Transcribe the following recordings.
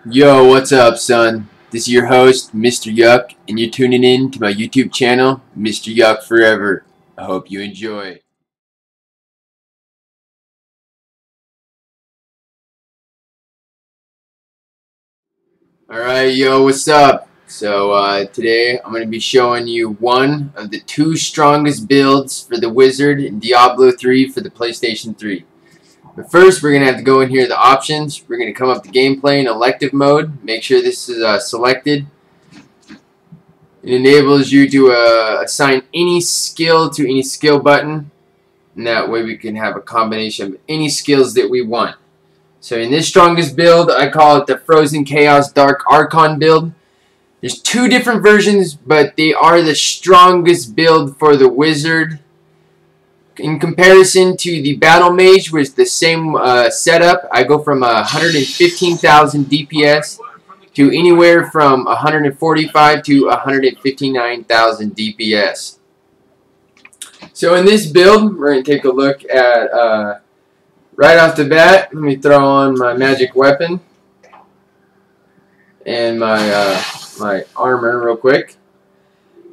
Yo, what's up, son? This is your host, Mr. Yuck, and you're tuning in to my YouTube channel, MrYuckForever. I hope you enjoy. Alright, yo, what's up? So, today I'm going to be showing you one of the two strongest builds for the Wizard in Diablo 3 for the PlayStation 3. But first, we're going to have to go in here to the options. We're going to come up to gameplay in elective mode. Make sure this is selected. It enables you to assign any skill to any skill button. And that way we can have a combination of any skills that we want. So in this strongest build, I call it the Frozen Chaos Dark Archon Build. There's two different versions, but they are the strongest build for the Wizard. In comparison to the Battle Mage, which is the same setup, I go from 115,000 DPS to anywhere from 145 to 159,000 DPS. So in this build, we're going to take a look at, right off the bat, let me throw on my magic weapon and my, my armor real quick.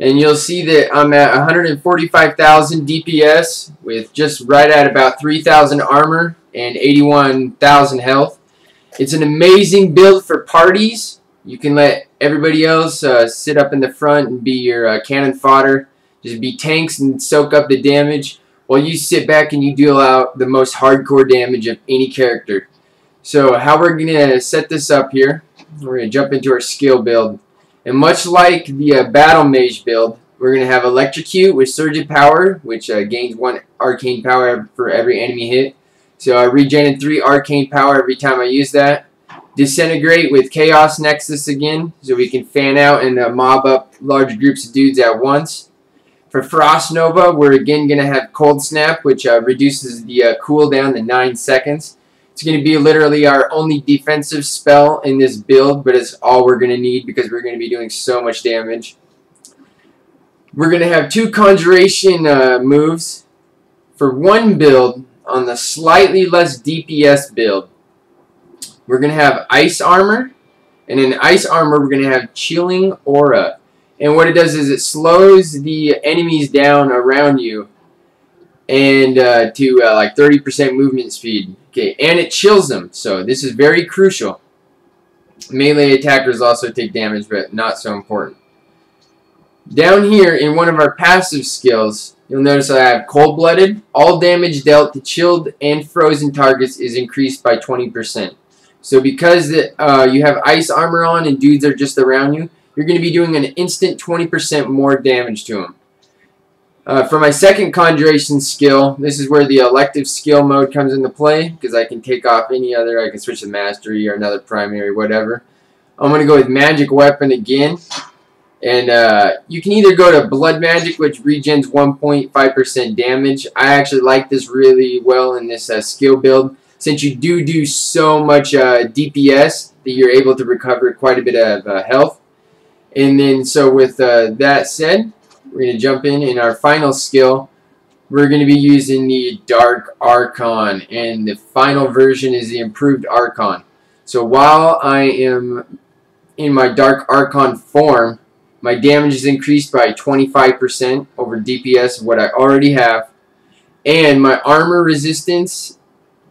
And you'll see that I'm at 145,000 DPS with just right at about 3,000 armor and 81,000 health. It's an amazing build for parties. You can let everybody else sit up in the front and be your cannon fodder. Just be tanks and soak up the damage while you sit back and you deal out the most hardcore damage of any character. So how we're going to set this up here, we're going to jump into our skill build. And much like the Battle Mage build, we're going to have Electrocute with Surge of Power, which gains 1 arcane power for every enemy hit. So I regenerate 3 arcane power every time I use that. Disintegrate with Chaos Nexus again, so we can fan out and mob up large groups of dudes at once. For Frost Nova, we're again going to have Cold Snap, which reduces the cooldown to 9 seconds. It's going to be literally our only defensive spell in this build, but it's all we're going to need because we're going to be doing so much damage. We're going to have 2 Conjuration moves for one build on the slightly less DPS build. We're going to have Ice Armor, and in Ice Armor we're going to have Chilling Aura. And what it does is it slows the enemies down around you and to like 30% movement speed. Okay, and it chills them, so this is very crucial. Melee attackers also take damage, but not so important. Down here in one of our passive skills, you'll notice I have Cold-Blooded. All damage dealt to chilled and frozen targets is increased by 20%. So because you have ice armor on and dudes are just around you, you're going to be doing an instant 20% more damage to them. For my second Conjuration skill, this is where the elective skill mode comes into play, because I can take off any other, I can switch to Mastery or another primary, whatever. I'm going to go with Magic Weapon again, and you can either go to Blood Magic, which regens 1.5% damage. I actually like this really well in this skill build, since you do so much DPS that you're able to recover quite a bit of health. And then, so with that said, we're going to jump in our final skill. We're going to be using the Dark Archon, and the final version is the improved Archon. So while I am in my Dark Archon form, my damage is increased by 25% over DPS of what I already have, and my armor resistance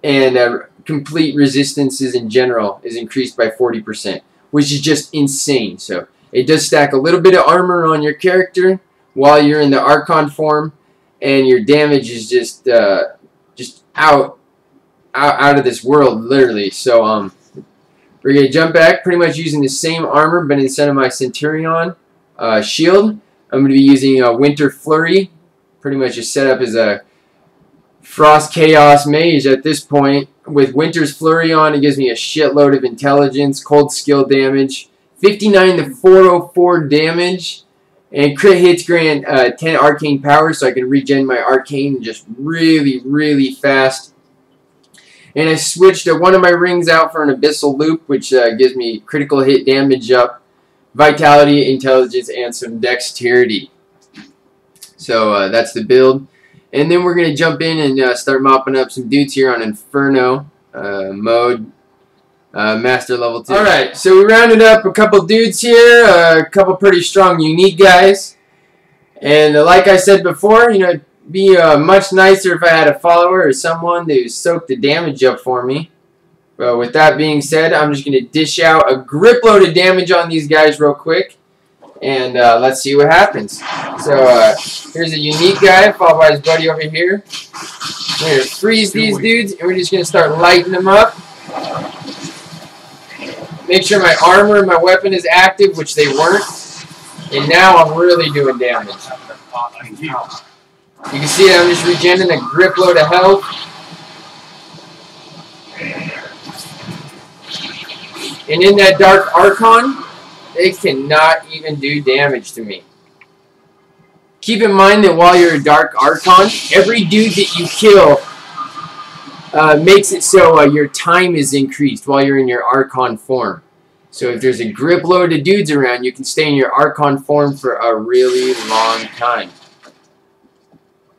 and complete resistances in general is increased by 40%, which is just insane. So it does stack a little bit of armor on your character while you're in the Archon form, and your damage is just out of this world, literally. So we're gonna jump back, pretty much using the same armor, but instead of my Centurion shield, I'm gonna be using a Winter Flurry, pretty much just set up as a Frost Chaos Mage at this point. With Winter's Flurry on, it gives me a shitload of intelligence, cold skill damage, 59 to 404 damage. And crit hits grant 10 arcane power, so I can regen my arcane just really fast. And I switched one of my rings out for an abyssal loop, which gives me critical hit damage up, vitality, intelligence, and some dexterity. So that's the build. And then we're going to jump in and start mopping up some dudes here on Inferno mode. Master level 2. Alright, so we rounded up a couple dudes here, a couple pretty strong unique guys. And like I said before, you know, it'd be much nicer if I had a follower or someone to soak the damage up for me. But with that being said, I'm just going to dish out a grip load of damage on these guys real quick. And let's see what happens. So here's a unique guy followed by his buddy over here. We're going to freeze these dudes and we're just going to start lighting them up. Make sure my armor and my weapon is active, which they weren't. And now I'm really doing damage. You can see I'm just regenerating a grip load of health. And in that Dark Archon, they cannot even do damage to me. Keep in mind that while you're a Dark Archon, every dude that you kill makes it so your time is increased while you're in your Archon form. So if there's a grip load of dudes around, you can stay in your Archon form for a really long time.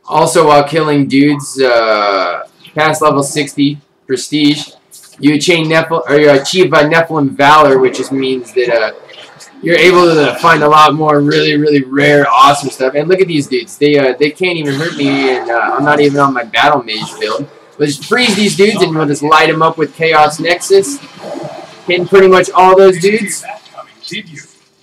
Also, while killing dudes past level 60 prestige, you achieve Nephilim Valor, which just means that you're able to find a lot more really rare, awesome stuff. And look at these dudes; they can't even hurt me, and I'm not even on my Battle Mage build. We'll just freeze these dudes, and we'll just light them up with Chaos Nexus, hitting pretty much all those dudes.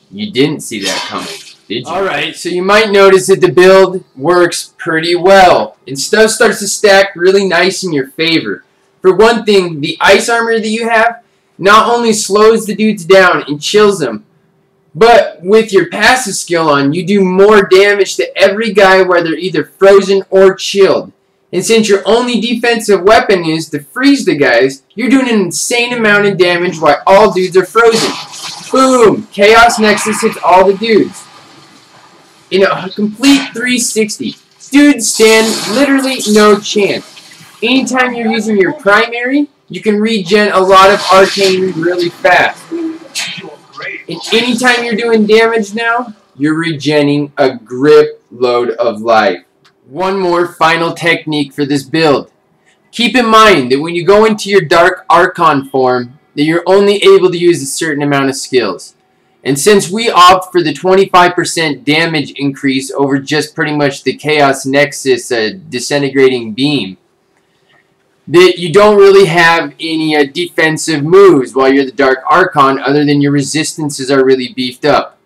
You didn't see that coming, did you? Alright, so you might notice that the build works pretty well, and stuff starts to stack really nice in your favor. For one thing, the ice armor that you have not only slows the dudes down and chills them, but with your passive skill on, you do more damage to every guy where they're either frozen or chilled. And since your only defensive weapon is to freeze the guys, you're doing an insane amount of damage while all dudes are frozen. Boom! Chaos Nexus hits all the dudes. In a complete 360. Dudes stand literally no chance. Anytime you're using your primary, you can regen a lot of arcane really fast. And anytime you're doing damage now, you're regenning a grip load of life. One more final technique for this build. Keep in mind that when you go into your Dark Archon form, that you're only able to use a certain amount of skills. And since we opt for the 25% damage increase over just pretty much the Chaos Nexus disintegrating beam, that you don't really have any defensive moves while you're the Dark Archon other than your resistances are really beefed up.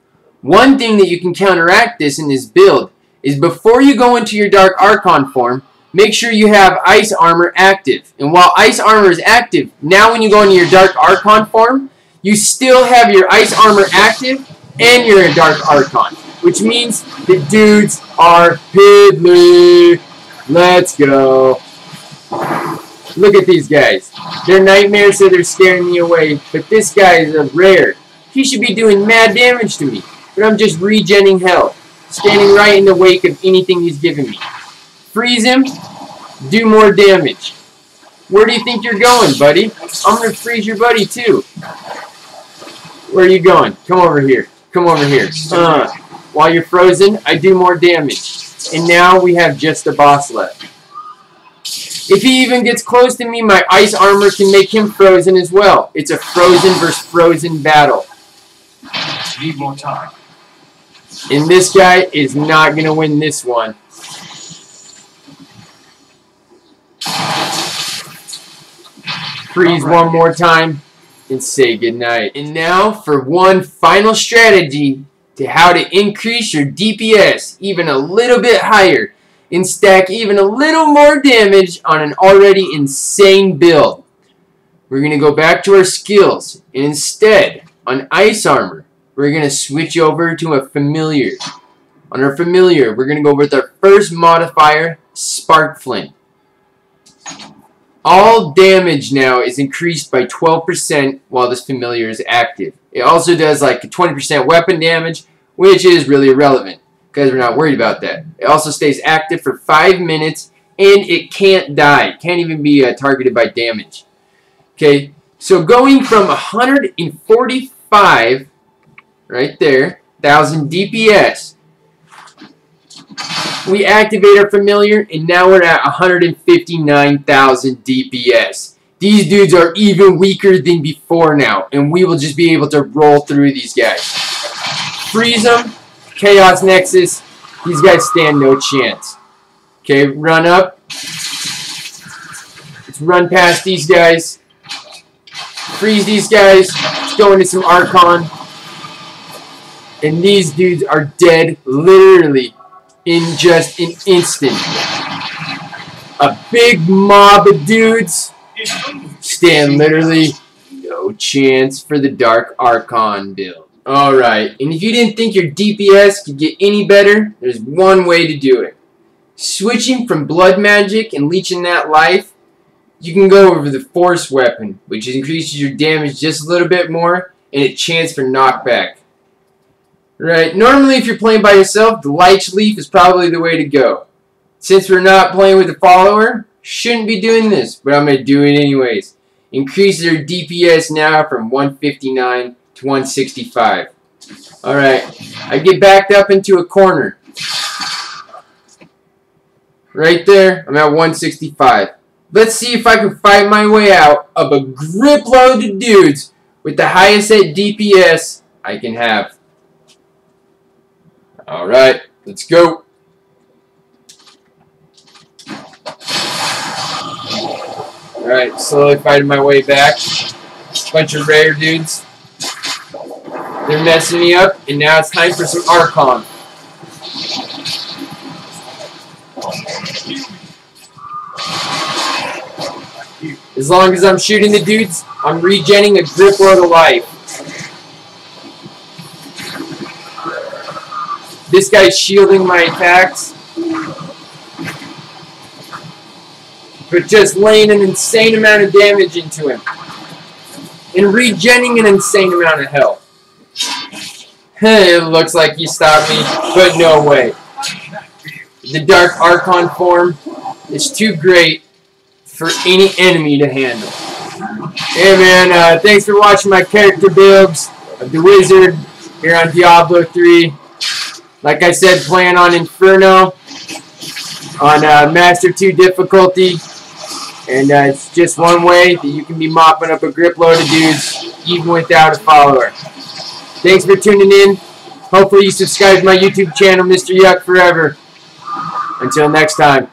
One thing that you can counteract this in this build is before you go into your Dark Archon form, make sure you have Ice Armor active. And while Ice Armor is active, now when you go into your Dark Archon form, you still have your Ice Armor active and you're a Dark Archon. Which means the dudes are piddly. Let's go. Look at these guys. They're nightmares, so they're scaring me away. But this guy is a rare. He should be doing mad damage to me. But I'm just regenning health. Standing right in the wake of anything he's giving me. Freeze him. Do more damage. Where do you think you're going, buddy? I'm going to freeze your buddy, too. Where are you going? Come over here. Come over here. While you're frozen, I do more damage. And now we have just a boss left. If he even gets close to me, my ice armor can make him frozen as well. It's a frozen versus frozen battle. Need more time. And this guy is not going to win this one. Freeze one more time and say goodnight. And now for one final strategy to how to increase your DPS even a little bit higher and stack even a little more damage on an already insane build. We're going to go back to our skills, and instead, on Ice Armor, we're going to switch over to a Familiar. On our Familiar, we're going to go with our first modifier, Spark Flint. All damage now is increased by 12% while this Familiar is active. It also does like 20% weapon damage, which is really irrelevant, because we're not worried about that. It also stays active for 5 minutes, and it can't die. It can't even be targeted by damage. Okay, so going from 145, right there, 1,000 DPS, we activate our Familiar, and now we're at 159,000 DPS. These dudes are even weaker than before now, and we will just be able to roll through these guys. Freeze them. Chaos Nexus. These guys stand no chance. Okay, run up. Let's run past these guys. Freeze these guys. Let's go into some Archon. And these dudes are dead literally in just an instant. A big mob of dudes stand literally no chance for the Dark Archon build. Alright, and if you didn't think your DPS could get any better, there's one way to do it. Switching from blood magic and leeching that life, you can go over the force weapon, which increases your damage just a little bit more and a chance for knockback. Right, normally if you're playing by yourself, the Lich Leaf is probably the way to go. Since we're not playing with a follower, shouldn't be doing this, but I'm going to do it anyways. Increases your DPS now from 159 to 165. Alright, I get backed up into a corner. Right there, I'm at 165. Let's see if I can fight my way out of a grip load of dudes with the highest set DPS I can have. Alright, let's go. Alright, slowly fighting my way back. Bunch of rare dudes. They're messing me up, and now it's time for some Archon. As long as I'm shooting the dudes, I'm regenning a grip load of life. This guy's shielding my attacks, but just laying an insane amount of damage into him. And regenning an insane amount of health. It looks like he stopped me, but no way. The Dark Archon form is too great for any enemy to handle. Hey man, thanks for watching my character builds of the Wizard here on Diablo 3. Like I said, playing on Inferno on Master 2 difficulty. And it's just one way that you can be mopping up a grip load of dudes even without a follower. Thanks for tuning in. Hopefully you subscribe to my YouTube channel, MrYuckForever. Until next time.